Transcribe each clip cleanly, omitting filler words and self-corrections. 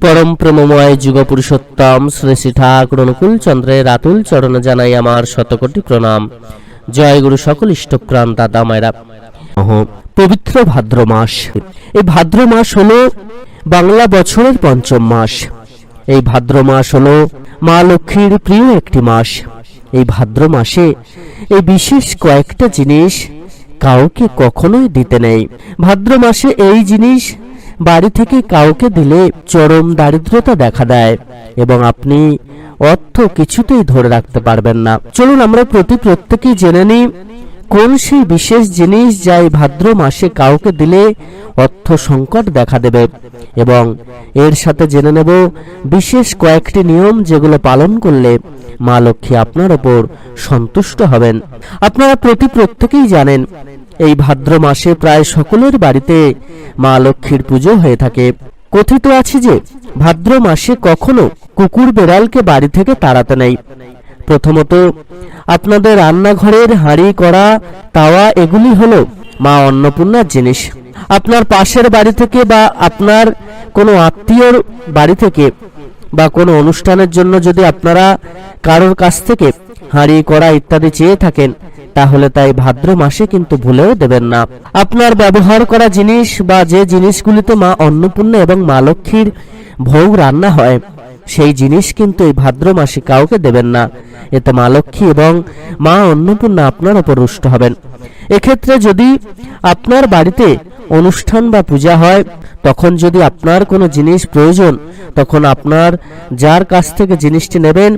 परम प्रेममय जुग पुरुषोत्तम श्री श्री ठाकुर अनुकूल चंद्रेर आतुल चरण जानाई आमार शतकोटी प्रणाम। जय गुरु सकल इष्टप्राण दादा मायरा। पवित्र भाद्र मास। এই ভাদ্র মাস হলো বাংলা বছরের পঞ্চম মাস। এই ভাদ্র মাস হলো মা লক্ষ্মীর প্রিয় একটি মাস। এই ভাদ্র মাসে এই বিশেষ কয়েকটা জিনিস কাউকে কখনোই দিতে নেই। ভাদ্র মাসে এই জিনিস বাড়ি থেকে কাউকে দিলে চরম দারিদ্রতা দেখা দেয় এবং আপনি অর্থ কিছুতেই ধরে রাখতে পারবেন না। চলুন আমরা প্রত্যেকেই জেনে নিই কোন সেই বিশেষ জিনিস যা এই ভাদ্র মাসে কাউকে দিলে অর্থ সংকট দেখা দেবে এবং এর সাথে জেনে নেব বিশেষ কয়েকটি নিয়ম যেগুলো পালন করলে মা লক্ষ্মী আপনার উপর সন্তুষ্ট হবেন। আপনারা প্রত্যেকেই জানেন এই ভাদ্র মাসে প্রায় সকলের বাড়িতে মা লক্ষ্মীর পুজো হয়ে থাকে। কথিত আছে যে ভাদ্র মাসে কখনো কুকুর বেড়ালকে বাড়ি থেকে তাড়াতে নেই। প্রথমত আপনাদের রান্নাঘরের হাঁড়ি কড়া তাওয়া এগুলি হলো মা অন্নপূর্ণার জিনিস। আপনার পাশের বাড়ি থেকে বা আপনার কোনো আত্মীয়র বাড়ি থেকে বা কোনো অনুষ্ঠানের জন্য যদি আপনারা কারোর কাছ থেকে হাঁড়ি কড়া ইত্যাদি চেয়ে থাকেন তাহলে তাই ভাদ্র মাসে কিন্তু ভুলেও দেবেন না। আপনার ব্যবহার করা জিনিস বা যে জিনিসগুলিতে মা অন্নপূর্ণা এবং মা লক্ষ্মীর ভোগ রান্না হয় সেই জিনিস কিন্তু এই ভাদ্র মাসে কাউকে দেবেন না। এতে মা লক্ষ্মী এবং মা অন্নপূর্ণা আপনার উপর রুষ্ট হবেন। এক্ষেত্রে যদি আপনার বাড়িতে অনুষ্ঠান বা পূজা হয় তখন যদি আপনার কোনো জিনিস প্রয়োজন তখন আপনার যার কাছ থেকে জিনিসটি নেবেন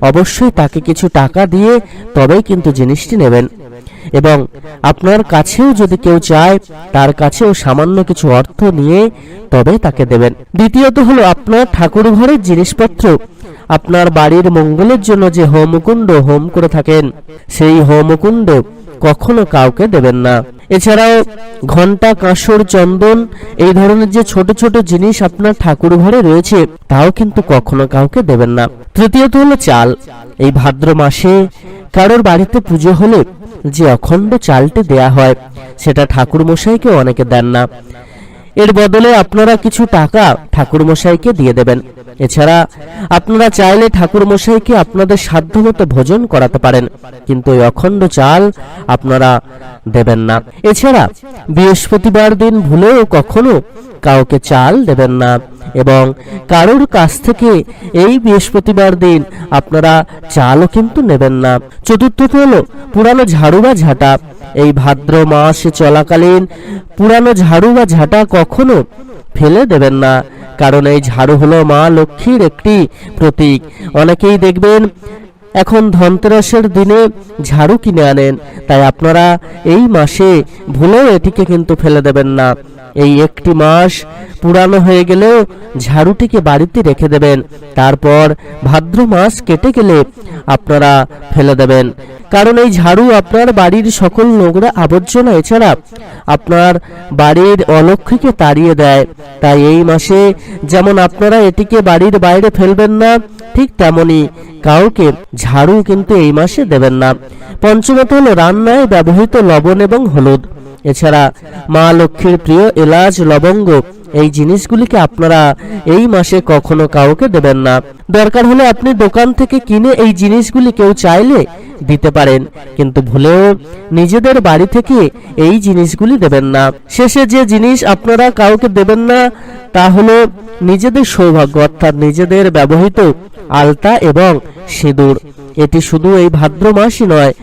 অবশ্যই তাকে কিছু টাকা দিয়ে তবেই কিন্তু জিনিসটি নেবেন এবং আপনার কাছেও যদি কেউ চায় তার কাছেও সামান্য কিছু অর্থ নিয়ে তবে তাকে দেবেন। দ্বিতীয়ত হলো আপনার ঠাকুর ঘরের জিনিসপত্র আপনার বাড়ির মঙ্গলের জন্য যে হোমকুণ্ড হোম করে থাকেন সেই হোমকুণ্ড কখনো কাউকে দেবেন না। এছাড়াও ঘন্টা কাঁসর চন্দন এই ধরনের যে ছোট ছোট জিনিস আপনার ঠাকুর ঘরে রয়েছে তাও কিন্তু কখনো কাউকে দেবেন না। তৃতীয়ত হলো চাল। এই ভাদ্র মাসে কারোর বাড়িতে পুজো হলে যে অখণ্ড চালটি দেয়া হয় সেটা ঠাকুর মশাইকে অনেকে দেন না। এর বদলে আপনারা কিছু টাকা ঠাকুর মশাইকে দিয়ে দেবেন। এছাড়া আপনারা চাইলে ঠাকুর মশাইকে আপনাদের সাধ্যমতো ভোজন করাতে পারেন কিন্তু এই অখণ্ড চাল আপনারা দেবেন না। এছাড়া বৃহস্পতিবার দিন ভুলেও কখনো কাউকে চাল দেবেন না এবং কারোর কাছ থেকে এই বৃহস্পতিবার দিন আপনারা চালও কিন্তু নেবেন না। চতুর্থত হলো পুরানো ঝাড়ু বা ঝাঁটা। এই ভাদ্র মাসে চলাকালীন পুরানো ঝাড়ু বা ঝাঁটা কখনো ফেলে দেবেন না, কারণ এই ঝাড়ু হলো মা লক্ষ্মীর একটি প্রতীক। অনেকেই দেখবেন এখন ধনতেরাসের দিনে ঝাড়ু কিনে আনেন, তাই আপনারা এই মাসে ভুলেও এটিকে কিন্তু ফেলে দেবেন না। এই একটি মাস পুরানো হয়ে গেলেও ঝাড়ুটিকে বাড়িতে রেখে দেবেন, তারপর ভাদ্র মাস কেটে গেলে আপনারা ফেলে দেবেন, কারণ এই ঝাড়ু আপনার বাড়ির সকল নোংরা আবর্জনা এছাড়া আপনার বাড়ির অলক্ষ্মীকে তাড়িয়ে দেয়। তাই এই মাসে যেমন আপনারা এটিকে বাড়ির বাইরে ফেলবেন না, ঠিক তেমনি কাউকে ঝাড়ু কিন্তু এই মাসে দেবেন না। পঞ্চমত হলো রান্নায় ব্যবহৃত লবণ এবং হলুদ। এছাড়া মা লক্ষ্মীর প্রিয় এলাচ লবঙ্গ এই জিনিসগুলিকে আপনারা এই মাসে কখনো কাউকে দেবেন না। দরকার হলে আপনি দোকান থেকে কিনে এই জিনিসগুলি কেউ চাইলে দিতে পারেন, কিন্তু ভুলেও নিজেদের বাড়ি থেকে এই জিনিসগুলি দেবেন না। শেষে যে জিনিস আপনারা কাউকে দেবেন না তা হলো নিজেদের সৌভাগ্য অর্থাৎ নিজেদের ব্যবহৃত আলতা এবং সিঁদুর। এটি শুধু এই ভাদ্র মাসই নয়,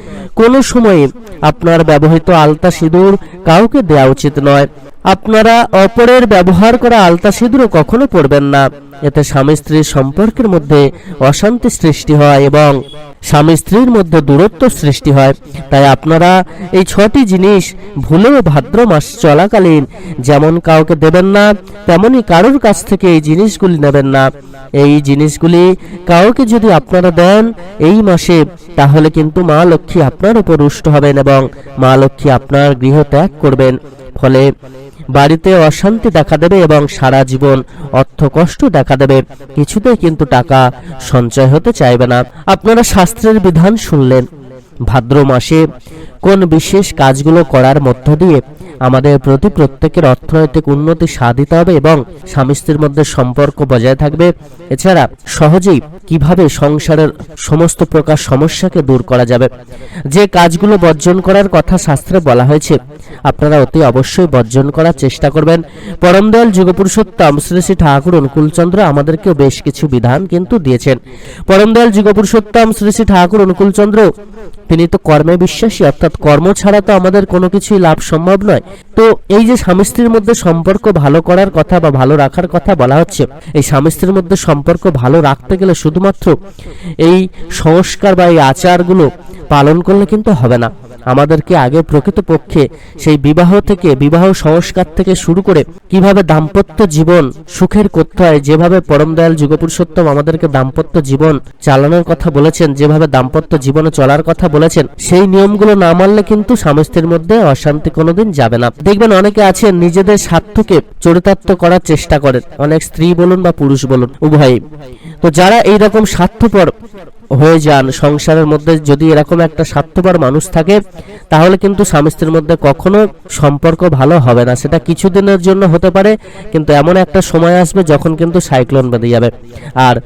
কোনো সময়ে আপনার ব্যবহৃত আলতা সিঁদুর কাউকে দেওয়া উচিত নয়। আপনারা অপরের ব্যবহার করা আলতা সিঁদুরও কখনো পরবেন না। এতে স্বামী স্ত্রীর সম্পর্কের মধ্যে অশান্তি সৃষ্টি হয় এবং স্বামী স্ত্রীর মধ্যে দূরত্ব সৃষ্টি হয়। তাই আপনারা এই 6টি জিনিস ভুলেও ভাদ্র মাস চলাকালীন যেমন কাউকে দেবেন না তেমনি কারোর কাছ থেকে এই জিনিসগুলি নেবেন না। এই জিনিসগুলি কাউকে যদি আপনারা দেন এই মাসে তাহলে কিন্তু মা লক্ষ্মী আপনার উপর রুষ্ট হবেন এবং মা লক্ষ্মী আপনার গৃহ ত্যাগ করবেন। ফলে বাড়িতে অশান্তি দেখা দেবে এবং সারা জীবন অর্থ কষ্ট দেখা দেবে, কিছুতেই কিন্তু টাকা সঞ্চয় হতে চাইবে না। আপনারা শাস্ত্রের বিধান শুনলেন। ভাদ্র মাসে কোন বিশেষ কাজগুলো করার মধ্য দিয়ে আমাদের প্রতি প্রত্যেকের অর্থনৈতিক উন্নতি সাধিত হবে এবং স্বামী স্ত্রীর মধ্যে সম্পর্ক বজায় থাকবে। এছাড়া সহজেই কিভাবে সংসারের সমস্ত প্রকার সমস্যাকে দূর করা যাবে, যে কাজগুলো বর্জন করার কথা শাস্ত্রে বলা হয়েছে আপনারা অতি অবশ্যই বর্জন করার চেষ্টা করবেন। পরম দয়াল যুগপুরুষোত্তম শ্রী শ্রী ঠাকুর অনুকূলচন্দ্র আমাদেরকেও বেশ কিছু বিধান কিন্তু দিয়েছেন। পরম দয়াল যুগপুরুষোত্তম শ্রী শ্রী ঠাকুর অনুকূলচন্দ্র তিনি তো কর্মে বিশ্বাসী, অর্থাৎ কর্ম ছাড়া তো আমাদের কোনো কিছুই লাভ সম্ভব নয়। তো এই যে স্বামী স্ত্রীর মধ্যে সম্পর্ক ভালো করার কথা বা ভালো রাখার কথা বলা হচ্ছে, এই স্বামী স্ত্রীর মধ্যে সম্পর্ক ভালো রাখতে গেলে শুধুমাত্র এই সংস্কার বা এই আচারগুলো পালন করলে কিন্তু হবে না। আমাদেরকে আগে প্রকৃতপক্ষে সেই বিবাহ থেকে, বিবাহ সংস্কার থেকে শুরু করে কিভাবে দাম্পত্য জীবন সুখের করতে হয়, যেভাবে পরম দয়াল যুগপুরুষোত্তম আমাদেরকে দাম্পত্য জীবন চালানোর কথা বলেছেন, যেভাবে দাম্পত্য জীবনে চলার কথা বলেছেন, সেই নিয়মগুলো না মানলে কিন্তু স্বামী স্ত্রীর মধ্যে অশান্তি কোনোদিন যাবে না। দেখবেন অনেকে আছেন নিজেদের স্বার্থকে চরিতার্থ করার চেষ্টা করেন, অনেক স্ত্রী বলুন বা পুরুষ বলুন উভয়ই। তো যারা এইরকম স্বার্থপর হয়ে যান সংসারের মধ্যে, যদি এরকম একটা স্বার্থপর মানুষ থাকে তাহলে কিন্তু স্বামী স্ত্রীর মধ্যে কখনো সম্পর্ক ভালো হবে না। সেটা কিছুদিনের জন্য হতে পারে, কিন্তু এমন একটা সময় আসবে যখন কিন্তু সাইক্লোন বেঁধে যাবে। আর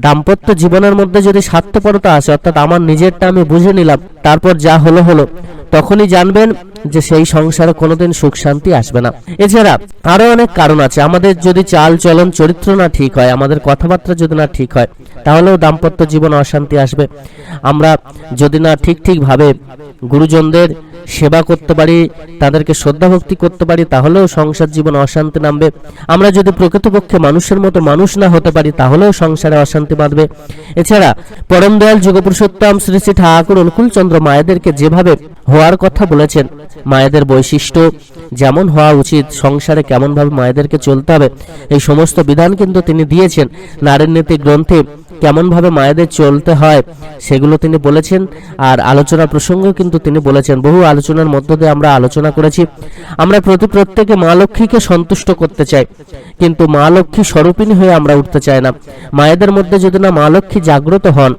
দাম্পত্য জীবনের মধ্যে যদি স্বার্থপরতা আসে, অর্থাৎ আমার নিজেরটা আমি বুঝে নিলাম, তারপর যা হলো হলো, তখনই জানবেন যে সেই সংসারে কোনোদিন সুখ শান্তি আসবে না। এছাড়া আরো অনেক কারণ আছে। আমাদের যদি চাল চলন চরিত্র না ঠিক হয়, আমাদের কথাবার্তা যদি না ঠিক হয়, তাহলেও দাম্পত্য জীবন অশান্তি আসবে। আমরা যদি না ঠিক ভাবে গুরুজনদের সেবা করতে পারি, তাদেরকে শ্রদ্ধা ভক্তি করতে পারি, তাহলেও সংসার জীবন অশান্তি নামবে। আমরা যদি প্রকৃতপক্ষে মানুষের মতো মানুষ না হতে পারি, তাহলেও সংসারে অশান্তি বাঁধবে। এছাড়া পরম দয়াল যুগপুরুষোত্তম শ্রী শ্রী ঠাকুর অনুকূলচন্দ্র মায়েদেরকে যেভাবে হওয়ার কথা বলেছেন, মায়েদের বৈশিষ্ট্য যেমন হওয়া উচিত, সংসারে কেমন ভাবে মায়েদেরকে চলতে হবে, এই সমস্ত বিধান কিন্তু তিনি দিয়েছেন। নারীর নীতি গ্রন্থে কেমন ভাবে মায়েদের চলতে হয় সেগুলো তিনি বলেছেন। আর আলোচনা প্রসঙ্গও কিন্তু তিনি বলেছেন। বহু আলোচনার মধ্য দিয়ে আমরা আলোচনা করেছি। আমরা প্রত্যেকে মা লক্ষ্মীকে সন্তুষ্ট করতে চাই, কিন্তু মা লক্ষ্মী স্বরূপিণী হয়ে আমরা উঠতে চাই না। মায়েদের মধ্যে যদি না মা লক্ষ্মী জাগ্রত হন,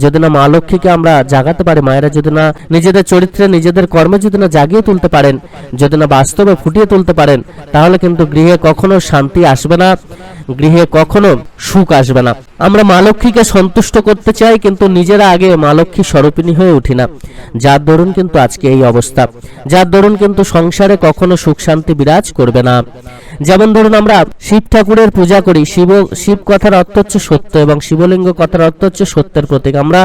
যদি না মা লক্ষ্মীকে আমরা জাগাতে পারি, মায়েরা যদি না নিজেদের চরিত্রে নিজেদের কর্মে যদি না জাগিয়ে তুলতে পারেন, যদি না বাস্তবে ফুটিয়ে তুলতে পারেন, তাহলে কিন্তু গৃহে কখনো শান্তি আসবে না, গৃহে কখনো সুখ আসবে না। আমরা মা লক্ষ্মীকে সন্তুষ্ট করতে চাই, কিন্তু নিজেরা আগে মা লক্ষ্মী স্বরূপিণী হয়ে উঠি না, যার দরুন কিন্তু আজকে এই অবস্থা, যার দরুন কিন্তু সংসারে কখনো সুখ শান্তি বিরাজ করবে না। যেমন ধরুন আমরা শিব ঠাকুরের পূজা করি, শিব কথার অর্থ হচ্ছে সত্য এবং শিবলিঙ্গ কথার অর্থ হচ্ছে সত্যের প্রতীক। আমরা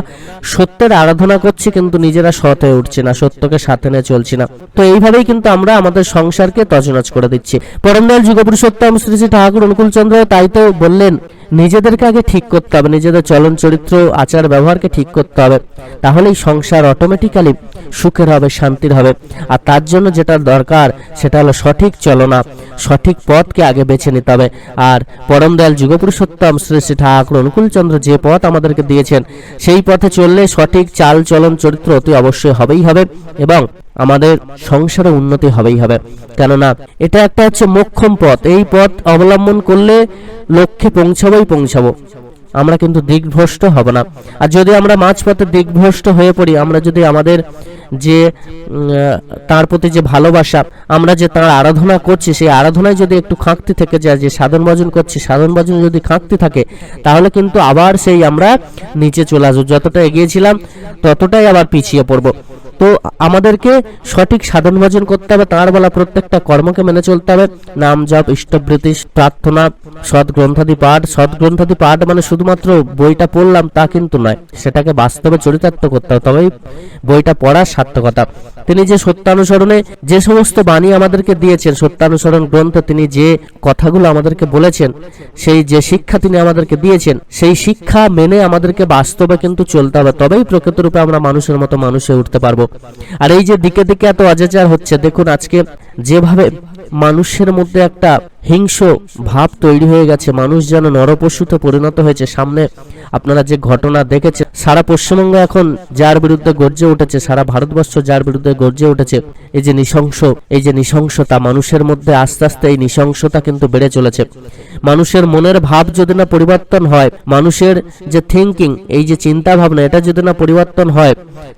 সত্যের আরাধনা করছি, কিন্তু নিজেরা সৎ হয়ে উঠছি না, সত্যকে সাথে নিয়ে চলছি না। তো এইভাবেই কিন্তু আমরা আমাদের সংসারকে তছনছ করে দিচ্ছি। পরম দয়াল যুগপুরুষোত্তম শ্রী শ্রী ঠাকুর অনুকূলচন্দ্র তাই তো বললেন, নিজেদেরকে আগে ঠিক করতে হবে, নিজেদের চলন চরিত্র আচার ব্যবহারকে ঠিক করতে হবে, তাহলেই সংসার অটোমেটিক্যালি সুখের হবে, শান্তির হবে। আর তার জন্য যেটা দরকার সেটা হলো সঠিক চলনা, সঠিক পথকে আগে বেছে নিতে হবে। আর পরম দয়াল যুগপুরুষোত্তম শ্রী শ্রী ঠাকুর অনুকূলচন্দ্র যে পথ আমাদেরকে দিয়েছেন, সেই পথে চললে সঠিক চাল চলন চরিত্র অতি অবশ্যই হবেই হবে এবং আমাদের সংসারে উন্নতি হবেই হবে। কেননা এটা একটা হচ্ছে মোক্ষম পথ। এই পথ অবলম্বন করলে লক্ষ্যে পৌঁছাবো। আমরা কিন্তু দিকভ্রষ্ট হব না। আর যদি আমরা মাঝপথে দিকভ্রষ্ট হয়ে পড়ি, আমরা যদি আমাদের যে তার প্রতি যে ভালোবাসা, আমরা যে তার আরাধনা করছি, সেই আরাধনায় যদি একটু খাঁকতি থেকে যায়, যে সাধন ভজন করছি সাধন ভজন যদি খাঁকতি থাকে, তাহলে কিন্তু আবার সেই আমরা নিচে চলে আসবো। যতটা এগিয়েছিলাম ততটাই আবার পিছিয়ে পড়বো। তো আমাদেরকে সঠিক সাধন ভজন করতে হবে, তার বলা প্রত্যেকটা কর্মকে মেনে চলতে হবে। নাম জপ, ইষ্টবৃত্তি, প্রার্থনা, সৎগ্রন্থাদি পাঠ। সৎগ্রন্থাদি পাঠ মানে শুধুমাত্র বইটা পড়লাম তা কিন্তু নয়, সেটাকে বাস্তবে চরিতার্থ করতে হবে, তবেই বইটা পড়ার সার্থকতা। তিনি যে সত্যানুসরণে যে সমস্ত বাণী আমাদেরকে দিয়েছেন, সত্যানুসরণ গ্রন্থে তিনি যে কথাগুলো আমাদেরকে বলেছেন, সেই যে শিক্ষা তিনি আমাদেরকে দিয়েছেন, সেই শিক্ষা মেনে আমাদেরকে বাস্তবে কিন্তু চলতে হবে, তবেই প্রকৃতরূপে আমরা মানুষের মতো মানুষ হয়ে উঠতে পারবো। আর এই যে দিকে দিকে এত অজাচার হচ্ছে, দেখুন আজকে যেভাবে মানুষের মধ্যে একটা হিংস্র ভাব তৈরি হয়ে গেছে, মানুষ যেন নরপশুতে পরিণত হয়েছে। সামনে আপনারা যে ঘটনা দেখেছে, সারা পশ্চিমবঙ্গ এখন যার বিরুদ্ধে গর্জে উঠেছে, সারা ভারতবর্ষ যার বিরুদ্ধে গর্জে উঠেছে, এই যে নৃশংসতা মানুষের মধ্যে আস্তে আস্তে এই নৃশংসতা কিন্তু বেড়ে চলেছে। মানুষের মনের ভাব যদি না পরিবর্তন হয়, মানুষের যে থিঙ্কিং, এই যে চিন্তা ভাবনা, এটা যদি না পরিবর্তন হয়,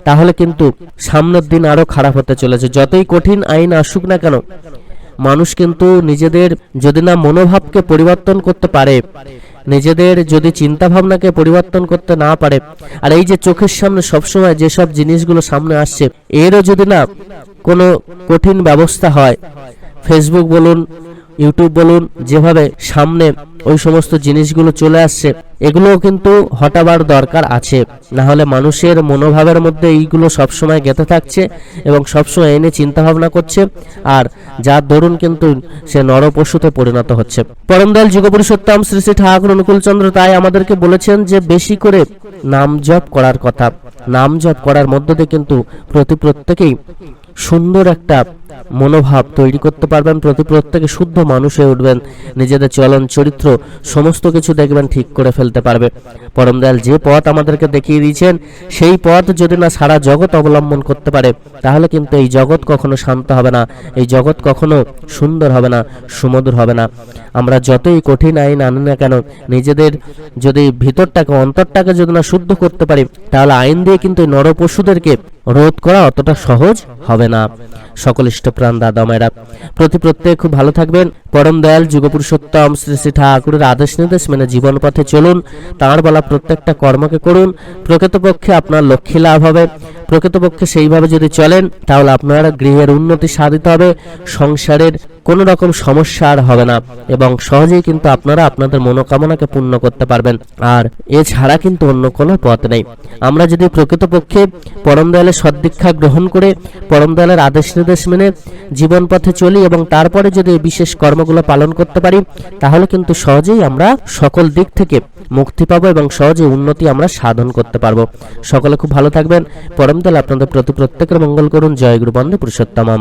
তাহলে কিন্তু সামনের দিন আরো খারাপ হতে চলেছে। যতই কঠিন আইন আসুক না কেন, মানুষ কিন্তু নিজেদের যদি না মনোভাবকে পরিবর্তন করতে পারে, নিজেদের যদি চিন্তা ভাবনাকে পরিবর্তন করতে না পারে, আর এই যে চোখের সামনে সবসময় যেসব জিনিসগুলো সামনে আসছে, এরও যদি না কোনো কঠিন ব্যবস্থা হয়, ফেসবুক বলুন, ইউটিউব বলুন, যেভাবে সামনে ওই সমস্ত জিনিসগুলো চলে আসছে, এগুলোও কিন্তু হটাবার দরকার আছে। না হলে মানুষের মনোভাবের মধ্যে এইগুলো সবসময় গেঁথে থাকছে এবং সবসময় এনে চিন্তা ভাবনা করছে, আর যার দরুন কিন্তু সে নরপশুতে পরিণত হচ্ছে। পরমদয়াল যুগপুরুষোত্তম শ্রী শ্রী ঠাকুর অনুকূলচন্দ্র তাই আমাদেরকে বলেছেন যে বেশি করে নাম জপ করার কথা। নাম জপ করার মধ্য দিয়ে কিন্তু প্রত্যেকেই সুন্দর একটা মনোভাব তৈরি করতে পারবেন, প্রত্যেকে শুদ্ধ মানুষ হয়ে উঠবেন, নিজেদের চলন চরিত্র সমস্ত কিছু দেখবেন ঠিক করে ফেলতে পারবে। পরমদয়াল যে পথ আমাদেরকে দেখিয়ে দিয়েছেন, সেই পথ যদি না সারা জগৎ অবলম্বন করতে পারে, তাহলে কিন্তু এই জগৎ কখনো শান্ত হবে না, এই জগৎ কখনো সুন্দর হবে না, সুমধুর হবে না। আমরা যতই কঠিন আইন আনি না কেন, নিজেদের যদি ভিতরটাকে, অন্তরটাকে যদি না শুদ্ধ করতে পারি, তাহলে আইন দিয়ে কিন্তু নরপশুদেরকে রোধ করা অতটা সহজ হবে না। সকল ইষ্টপ্রাণ দাদা মায়েরা, প্রত্যেকে খুব ভালো থাকবেন। পরম দয়াল যুগপুরুষোত্তম শ্রী শ্রী ঠাকুরের আদেশ নির্দেশ মেনে জীবন পথে চলুন, তাঁর বলা প্রত্যেকটা কর্মকে করুন, প্রকৃতপক্ষে আপনার লক্ষ্মী লাভ হবে। প্রকৃতপক্ষে সেইভাবে যদি চলেন, তাহলে আপনার গৃহের উন্নতি সাধিত হবে, সংসারের কোনো রকম সমস্যা আর হবে না, এবং সহজেই কিন্তু আপনারা আপনাদের মনোকামনাকে পূর্ণ করতে পারবেন। আর এছাড়া কিন্তু অন্য কোনো পথ নেই। আমরা যদি প্রকৃতপক্ষে পরম দয়ালের সদ্দীক্ষা গ্রহণ করে পরম দয়ালের আদেশ নির্দেশ মেনে জীবন পথে চলি এবং তারপরে যদি বিশেষ কর্মগুলো পালন করতে পারি, তাহলে কিন্তু সহজেই আমরা সকল দিক থেকে মুক্তি পাবো এবং সহজে উন্নতি আমরা সাধন করতে পারবো। সকলে খুব ভালো থাকবেন। পরম দয়াল আপনাদের প্রত্যেকের মঙ্গল করুন। জয় গুরু বন্দে পুরুষোত্তমম।